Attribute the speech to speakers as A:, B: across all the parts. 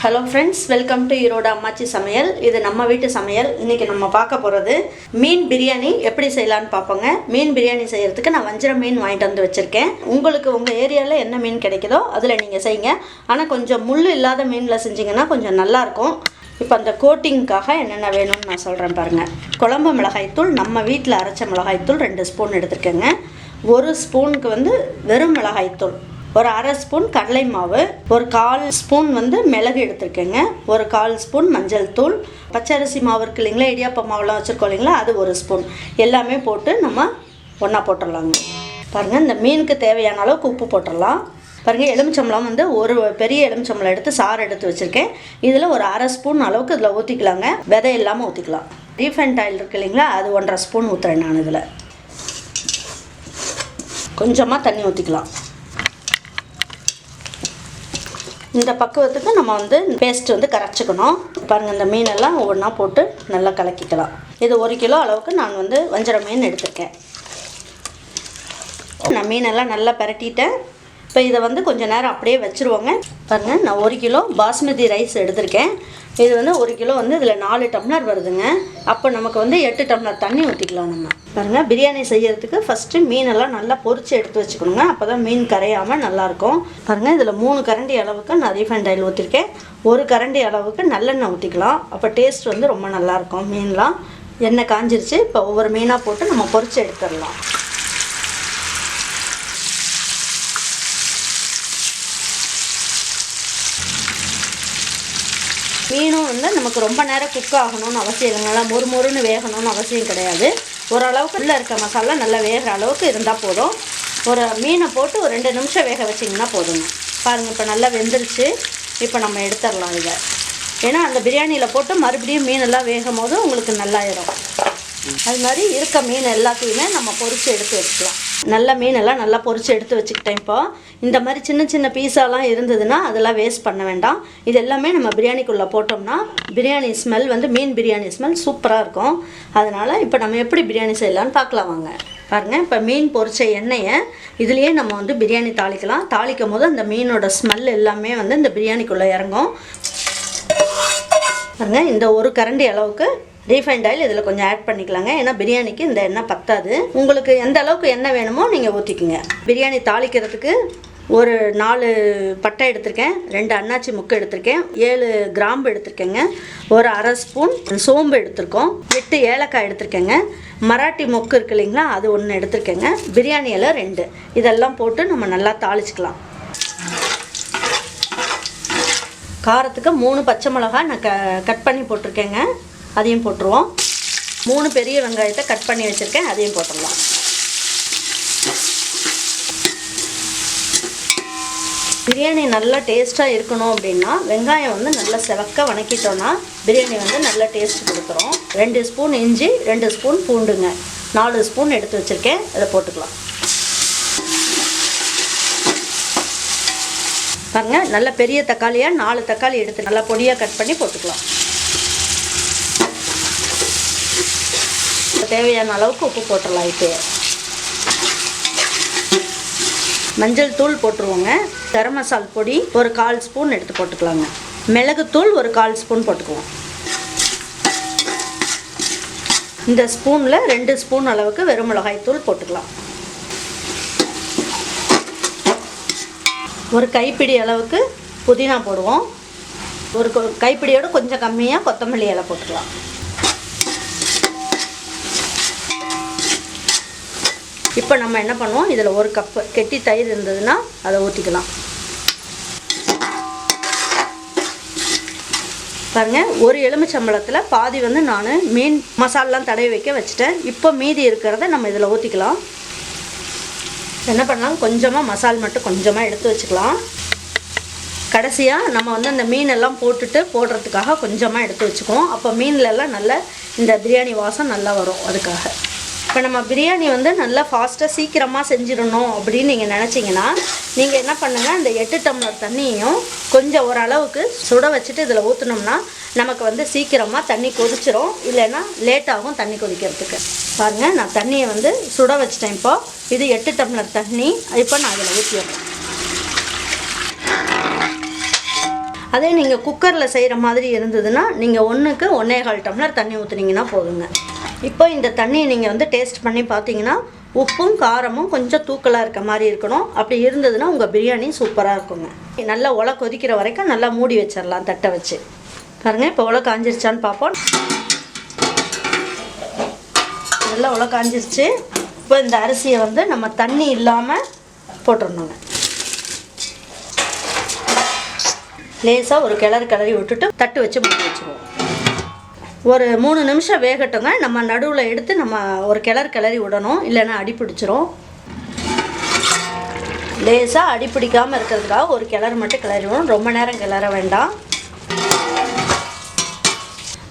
A: Hello friends, welcome to Erode அம்மாச்சி சமையல். இது நம்ம வீட்டு சமையல். இன்னைக்கு நம்ம பார்க்க போறது மீன் பிரியாணி எப்படி செய்யலாம்னு பாப்போங்க. மீன் பிரியாணி செய்யிறதுக்கு நான் வஞ்சர மீன் வாங்கிட்டு வந்து வச்சிருக்கேன். உங்களுக்கு உங்க ஏரியால என்ன மீன் கிடைக்குதோ அதுல நீங்க செய்யுங்க. ஆனா கொஞ்சம் முள்ளு இல்லாத மீன்ல செஞ்சீங்கன்னா கொஞ்சம் நல்லா இருக்கும். இப்போ அந்த கோட்டிங்காக என்னென்ன வேணும்னு நான் சொல்றேன் பாருங்க. குழம்பு மிளகாய் தூள் நம்ம வீட்ல அரைச்ச மிளகாய் தூள் 2 ஸ்பூன் எடுத்துக்கங்க. 1 ஸ்பூனுக்கு வந்து வெறும் மிளகாய் தூள், ஒரு அரை ஸ்பூன் கடலை மாவு, ஒரு 1/4 ஸ்பூன் வந்து மிளகு எடுத்துருக்கேங்க, ஒரு 1/4 ஸ்பூன் மஞ்சள் தூள், பச்சரிசி மாவு இருக்கு இல்லைங்களா, இடியாப்ப மாவுலாம் வச்சுருக்கோம் இல்லைங்களா, அது 1 ஸ்பூன் எல்லாமே போட்டு நம்ம ஒன்றா போட்டுடலாங்க. பாருங்கள், இந்த மீனுக்கு தேவையான அளவுக்கு உப்பு போட்டுடலாம். பாருங்கள், எலுமிச்சம்பழம் வந்து ஒரு பெரிய எலுமிச்சம்பழம் எடுத்து சாறு எடுத்து வச்சுருக்கேன். இதில் ஒரு அரை ஸ்பூன் அளவுக்கு இதில் ஊற்றிக்கலாங்க. விதை இல்லாமல் ஊற்றிக்கலாம். ரீஃபைண்ட் ஆயில் இருக்குது இல்லைங்களா, அது 1.5 ஸ்பூன் ஊற்றுறேன் நான். இதில் கொஞ்சமாக தண்ணி ஊற்றிக்கலாம். இந்த பக்குவத்துக்கு நம்ம வந்து பேஸ்ட் வந்து கரைச்சிக்கணும். பாருங்கள், இந்த மீனெல்லாம் ஒவ்வொன்றா போட்டு நல்லா கலக்கிக்கலாம். இது 1 கிலோ அளவுக்கு நான் வந்து வஞ்சர மீன் எடுத்துருக்கேன். நான் மீனெல்லாம் நல்லா பரட்டிட்டேன். இப்போ இதை வந்து கொஞ்சம் நேரம் அப்படியே வச்சுருவோங்க. பாருங்கள், நான் 1 கிலோ பாஸ்மதி ரைஸ் எடுத்திருக்கேன். இது வந்து 1 கிலோ வந்து இதில் 4 டம்ளர் வருதுங்க. அப்போ நமக்கு வந்து 8 டம்ளர் தண்ணி ஊற்றிக்கலாம் நம்ம. பாருங்கள், பிரியாணி செய்யறதுக்கு ஃபஸ்ட்டு மீனெல்லாம் நல்லா பொரிச்சு எடுத்து வச்சுக்கணுங்க. அப்போ தான் மீன் கரையாமல் நல்லாயிருக்கும். பாருங்கள், இதில் 3 கரண்டி அளவுக்கு நான் ரீஃபைண்ட் ஆயில் ஊற்றிருக்கேன். 1 கரண்டி அளவுக்கு நல்லெண்ணெய் ஊற்றிக்கலாம். அப்போ டேஸ்ட் வந்து ரொம்ப நல்லாயிருக்கும். மீன்லாம் எண்ணெய் காஞ்சிருச்சு. இப்போ ஒவ்வொரு மீனாக போட்டு நம்ம பொரிச்சு எடுத்துடலாம். மீனும் வந்து நமக்கு ரொம்ப நேரம் குக் ஆகணும்னு அவசியம் இல்லைங்க. நல்லா மொறுமொறுன்னு வேகணும்னு அவசியம் கிடையாது. ஓரளவுக்கு உள்ளே இருக்க மசாலா நல்லா வேகிற அளவுக்கு இருந்தால் போதும். ஒரு மீனை போட்டு ஒரு 2 நிமிஷம் வேக வச்சிங்கன்னா போதுங்க. பாருங்கள், இப்போ நல்லா வெந்துருச்சு. இப்போ நம்ம எடுத்துடலாம் இதை. ஏன்னா அந்த பிரியாணியில் போட்டு மறுபடியும் மீனெல்லாம் வேகும் போது உங்களுக்கு நல்லாயிடும். அது மாதிரி இருக்க மீன் எல்லாத்தையுமே நம்ம பொரித்து எடுத்து வச்சுக்கலாம். நல்ல மீனெல்லாம் நல்லா பொரித்து எடுத்து வச்சுக்கிட்டேன். இப்போ இந்த மாதிரி சின்ன சின்ன பீஸாலாம் இருந்ததுன்னா அதெல்லாம் வேஸ்ட் பண்ண வேண்டாம். இது எல்லாமே நம்ம பிரியாணிக்குள்ளே போட்டோம்னா பிரியாணி ஸ்மெல் வந்து மீன் பிரியாணி ஸ்மெல் சூப்பராக இருக்கும். அதனால் இப்போ நம்ம எப்படி பிரியாணி செய்யலான்னு பார்க்கலாம் வாங்க. பாருங்கள், இப்போ மீன் பொரிச்ச எண்ணெயை இதுலேயே நம்ம வந்து பிரியாணி தாளிக்கலாம். தாளிக்கும் போது அந்த மீனோட ஸ்மெல் எல்லாமே வந்து இந்த பிரியாணிக்குள்ளே இறங்கும். பாருங்கள், இந்த 1 கரண்டி அளவுக்கு ரீஃபைண்ட் ஆயில் இதில் கொஞ்சம் ஆட் பண்ணிக்கலாங்க. ஏன்னா பிரியாணிக்கு இந்த எண்ணெய் பத்தாது. உங்களுக்கு எந்த அளவுக்கு எண்ணெய் வேணுமோ நீங்கள் ஊற்றிக்குங்க. பிரியாணி தாளிக்கிறதுக்கு ஒரு 4 பட்டை எடுத்திருக்கேன், 2 அன்னாச்சி முக்கு எடுத்திருக்கேன், 7 கிராம்பு எடுத்திருக்கேங்க, ஒரு அரை ஸ்பூன் சோம்பு எடுத்திருக்கோம், 8 ஏலக்காய் எடுத்திருக்கேங்க, மராட்டி மொக்கு இருக்கு இல்லைங்களா, அது 1 எடுத்திருக்கேங்க, பிரியாணி இலை 2. இதெல்லாம் போட்டு நம்ம நல்லா தாளிச்சிக்கலாம். காரத்துக்கு 3 பச்சை மிளகாய் நான் கட் பண்ணி போட்டிருக்கேங்க, அதையும் போட்டுருவோம். 3 பெரிய வெங்காயத்தை கட் பண்ணி வச்சுருக்கேன், அதையும் போட்டுடலாம். பிரியாணி நல்லா டேஸ்ட்டாக இருக்கணும் அப்படின்னா வெங்காயம் வந்து நல்லா செவக்க வணக்கிட்டோன்னா பிரியாணி வந்து நல்ல டேஸ்ட் கொடுக்குறோம். 2 ஸ்பூன் இஞ்சி, 2 ஸ்பூன் பூண்டுங்க, 4 ஸ்பூன் எடுத்து வச்சுருக்கேன், அதை போட்டுக்கலாம். பாருங்க, நல்ல பெரிய தக்காளியாக 4 தக்காளி எடுத்து நல்லா பொடியாக கட் பண்ணி போட்டுக்கலாம். தேவையான அளவுக்கு உப்பு போட்டுடலாம். இப்போ மஞ்சள் தூள் போட்டுருவோங்க. கரம் மசால் பொடி ஒரு 1/4 ஸ்பூன் எடுத்து போட்டுக்கலாங்க. மிளகுத்தூள் ஒரு 1/4 ஸ்பூன் போட்டுக்குவோம். இந்த ஸ்பூனில் 2 ஸ்பூன் அளவுக்கு வெறும் மிளகாய் தூள் போட்டுக்கலாம். ஒரு கைப்பிடி அளவுக்கு புதினா போடுவோம். ஒரு கைப்பிடியோட கொஞ்சம் கம்மியாக கொத்தமல்லி இலை போட்டுக்கலாம். இப்போ நம்ம என்ன பண்ணுவோம், இதில் 1 கப்பு கெட்டி தயிர் இருந்ததுன்னா அதை ஊற்றிக்கலாம். பாருங்கள், ஒரு எலுமிச்சம்பழத்தில் பாதி வந்து நான் மீன் மசாலாம் தடவி வைக்க வச்சுட்டேன். இப்போ மீதி இருக்கிறத நம்ம இதில் ஊற்றிக்கலாம். என்ன பண்ணலாம், கொஞ்சமாக மசால் மட்டும் கொஞ்சமாக எடுத்து வச்சுக்கலாம். கடைசியாக நம்ம வந்து அந்த மீனெல்லாம் போடுறதுக்காக கொஞ்சமாக எடுத்து வச்சுக்குவோம். அப்போ மீன்லலாம் நல்லா இந்த பிரியாணி வாசம் நல்லா வரும். அதுக்காக இப்போ நம்ம பிரியாணி வந்து நல்லா ஃபாஸ்ட்டாக சீக்கிரமாக செஞ்சிடணும் அப்படின்னு நீங்கள் நினச்சிங்கன்னா நீங்கள் என்ன பண்ணுங்கள், இந்த 8 டம்ளர் தண்ணியையும் கொஞ்சம் ஓரளவுக்கு சுட வச்சுட்டு இதில் ஊற்றினோம்னா நமக்கு வந்து சீக்கிரமாக தண்ணி கொதிச்சிரும். இல்லைன்னா லேட் ஆகும் தண்ணி கொதிக்கிறதுக்கு. பாருங்கள், நான் தண்ணியை வந்து சுட வச்சிட்டேன். இப்போ இது 8 டம்ளர் தண்ணி. இப்போ நான் இதில் ஊற்றிடுறேன். அதே நீங்கள் குக்கரில் செய்கிற மாதிரி இருந்ததுன்னா நீங்கள் 1க்கு 1.25 டம்ளர் தண்ணி ஊற்றுனீங்கன்னா போதுங்க. இப்போ இந்த தண்ணியை நீங்கள் வந்து டேஸ்ட் பண்ணி பார்த்தீங்கன்னா உப்பும் காரமும் கொஞ்சம் தூக்கலாக இருக்க மாதிரி இருக்கணும். அப்படி இருந்ததுன்னா உங்கள் பிரியாணி சூப்பராக இருக்குங்க. நல்லா உலை கொதிக்கிற வரைக்கும் நல்லா மூடி வச்சிடலாம் தட்டை வச்சு. பாருங்கள் இப்போ உலை காஞ்சிருச்சான்னு பார்ப்போம். நல்லா உலை காஞ்சிருச்சு. இப்போ இந்த அரிசியை வந்து நம்ம தண்ணி இல்லாமல் போட்டுடணுங்க. லேசாக ஒரு கிளறி விட்டுட்டு தட்டு வச்சு மூடி வச்சுருவோம். ஒரு 3 நிமிஷம் வேகட்டுங்க. நம்ம நடுவில் எடுத்து நம்ம ஒரு கிளறி விடணும், இல்லைன்னா அடி பிடிச்சிரும். லேசாக அடி பிடிக்காமல் இருக்கிறதுக்காக ஒரு கிளறு மட்டும் கிளறி விடணும். ரொம்ப நேரம் கிளற வேண்டாம்.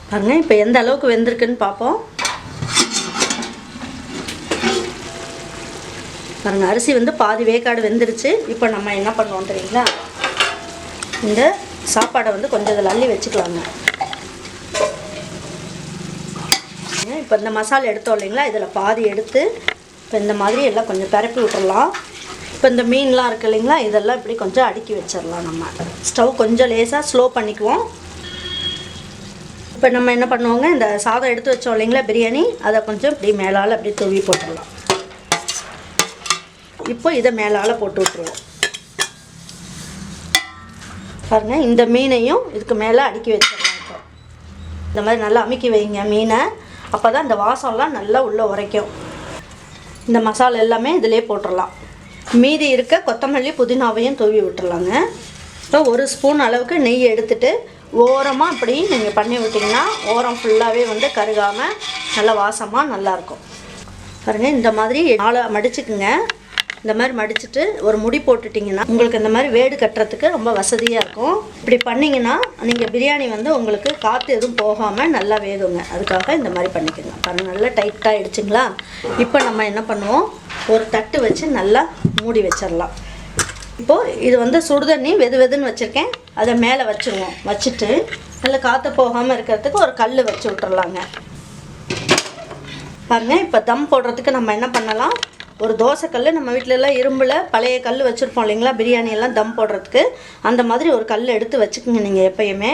A: பாருங்க இப்போ எந்த அளவுக்கு வெந்திருக்குன்னு பார்ப்போம். பாருங்கள் அரிசி வந்து பாதி வேக்காடு வெந்துருச்சு. இப்போ நம்ம என்ன பண்ணுவோம் தெரியுங்களா, இந்த சாப்பாடை வந்து கொஞ்சம் இதில் அள்ளி வச்சுக்கலாங்க. இப்போ இந்த மசாலா எடுத்தோம் இல்லைங்களா, இதில் பாதி எடுத்து இப்போ இந்த மாதிரி எல்லாம் கொஞ்சம் பரப்பி விட்டுடலாம். இப்போ இந்த மீன்லாம் இருக்குது இல்லைங்களா, இதெல்லாம் இப்படி கொஞ்சம் அடுக்கி வச்சிடலாம். நம்ம ஸ்டவ் கொஞ்சம் லேசாக ஸ்லோ பண்ணிக்குவோம். இப்போ நம்ம என்ன பண்ணுவோங்க, இந்த சாதம் எடுத்து வச்சோம் இல்லைங்களா பிரியாணி, அதை கொஞ்சம் இப்படி மேலால் அப்படி தூவி போட்டுடலாம். இப்போ இதை மேலால் போட்டு விட்டுருவோம். பாருங்கள் இந்த மீனையும் இதுக்கு மேலே அடுக்கி வச்சிடலாம். இப்போ இந்த மாதிரி நல்லா அமுக்கி வைங்க மீனை, அப்போ தான் இந்த வாசம்லாம் நல்லா உள்ளே உரைக்கும். இந்த மசாலா எல்லாமே இதிலே போட்டுடலாம். மீதி இருக்க கொத்தமல்லி புதினாவையும் தூவி விட்டுடலாங்க. இப்போ 1 ஸ்பூன் அளவுக்கு நெய் எடுத்துகிட்டு ஓரமாக அப்படி நீங்கள் பண்ணி விட்டிங்கன்னா ஓரம் ஃபுல்லாகவே வந்து கருகாமல் நல்லா வாசமாக நல்லாயிருக்கும். பாருங்கள் இந்த மாதிரி 4 மடிச்சுக்குங்க. இந்த மாதிரி மடிச்சுட்டு ஒரு முடி போட்டுட்டிங்கன்னா உங்களுக்கு இந்த மாதிரி வேடு கட்டுறதுக்கு ரொம்ப வசதியாக இருக்கும். இப்படி பண்ணிங்கன்னா நீங்கள் பிரியாணி வந்து உங்களுக்கு காற்று எதுவும் போகாமல் நல்லா வேகுங்க. அதுக்காக இந்த மாதிரி பண்ணிக்கோங்க. பாருங்கள் நல்லா டைட்டாக ஆகிடுச்சிங்களா. இப்போ நம்ம என்ன பண்ணுவோம், ஒரு தட்டு வச்சு நல்லா மூடி வச்சிடலாம். இப்போது இது வந்து சுடுதண்ணி வெதுன்னு வச்சுருக்கேன், அதை மேலே வச்சுருவோம். வச்சுட்டு நல்லா காற்று போகாமல் இருக்கிறதுக்கு ஒரு கல் வச்சு விட்டுறலாங்க. பாருங்கள் இப்போ தம் போடுறதுக்கு நம்ம என்ன பண்ணலாம், ஒரு தோசைக்கல் நம்ம வீட்டிலலாம் இரும்பில் பழைய கல் வச்சுருப்போம் இல்லைங்களா, பிரியாணியெல்லாம் தம் போடுறதுக்கு, அந்த மாதிரி ஒரு கல் எடுத்து வச்சுக்கோங்க நீங்கள் எப்பயுமே.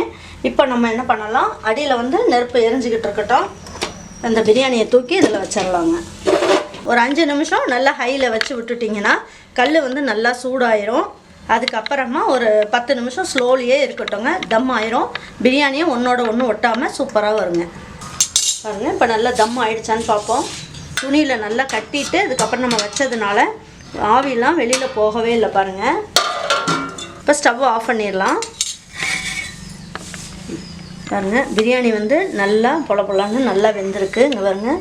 A: இப்போ நம்ம என்ன பண்ணலாம், அடியில் வந்து நெருப்பு எரிஞ்சிக்கிட்டு இருக்கட்டும். அந்த பிரியாணியை தூக்கி இதில் வச்சிடலாங்க. ஒரு 5 நிமிஷம் நல்லா ஹையில் வச்சு விட்டுட்டிங்கன்னா கல் வந்து நல்லா சூடாயிரும். அதுக்கப்புறமா ஒரு 10 நிமிஷம் ஸ்லோலியே இருக்கட்டும்ங்க, தம் ஆயிரும். பிரியாணியும் ஒன்றோட ஒன்று ஒட்டாமல் சூப்பராக வருங்க. பாருங்கள் இப்போ நல்லா தம் ஆயிடுச்சான்னு பார்ப்போம். துணியில் நல்லா கட்டிட்டு அதுக்கப்புறம் நம்ம வச்சதுனால ஆவிலாம் வெளியில் போகவே இல்லை. பாருங்கள் இப்போ ஸ்டவ் ஆஃப் பண்ணிடலாம். பாருங்கள் பிரியாணி வந்து நல்லா பொலன்னு நல்லா வெந்திருக்கு. இங்கே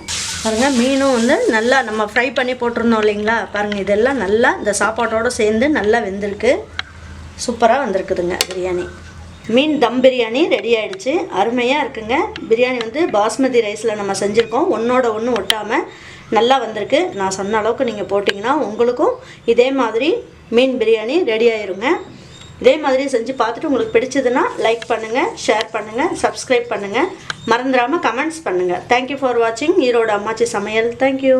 A: பாருங்கள் மீனும் வந்து நல்லா நம்ம ஃப்ரை பண்ணி போட்டிருந்தோம் இல்லைங்களா, பாருங்கள் இதெல்லாம் நல்லா இந்த சாப்பாட்டோடு சேர்ந்து நல்லா வெந்திருக்கு. சூப்பராக வந்திருக்குதுங்க பிரியாணி. மீன் தம் பிரியாணி ரெடி ஆகிடுச்சு. அருமையாக இருக்குங்க. பிரியாணி வந்து பாஸ்மதி ரைஸில் நம்ம செஞ்சுருக்கோம், ஒன்றோட ஒன்று ஒட்டாமல் நல்லா வந்திருக்கு. நான் சொன்ன அளவுக்கு நீங்கள் போட்டிங்கன்னா உங்களுக்கும் இதே மாதிரி மீன் பிரியாணி ரெடி ஆயிருங்க. இதே மாதிரி செஞ்சு பார்த்துட்டு உங்களுக்கு பிடிச்சதுன்னா லைக் பண்ணுங்கள், ஷேர் பண்ணுங்கள், சப்ஸ்கிரைப் பண்ணுங்கள், மறந்துடாமல் கமெண்ட்ஸ் பண்ணுங்கள். தேங்க்யூ ஃபார் வாட்சிங் ஈரோடு அம்மாச்சி சமையல். தேங்க்யூ.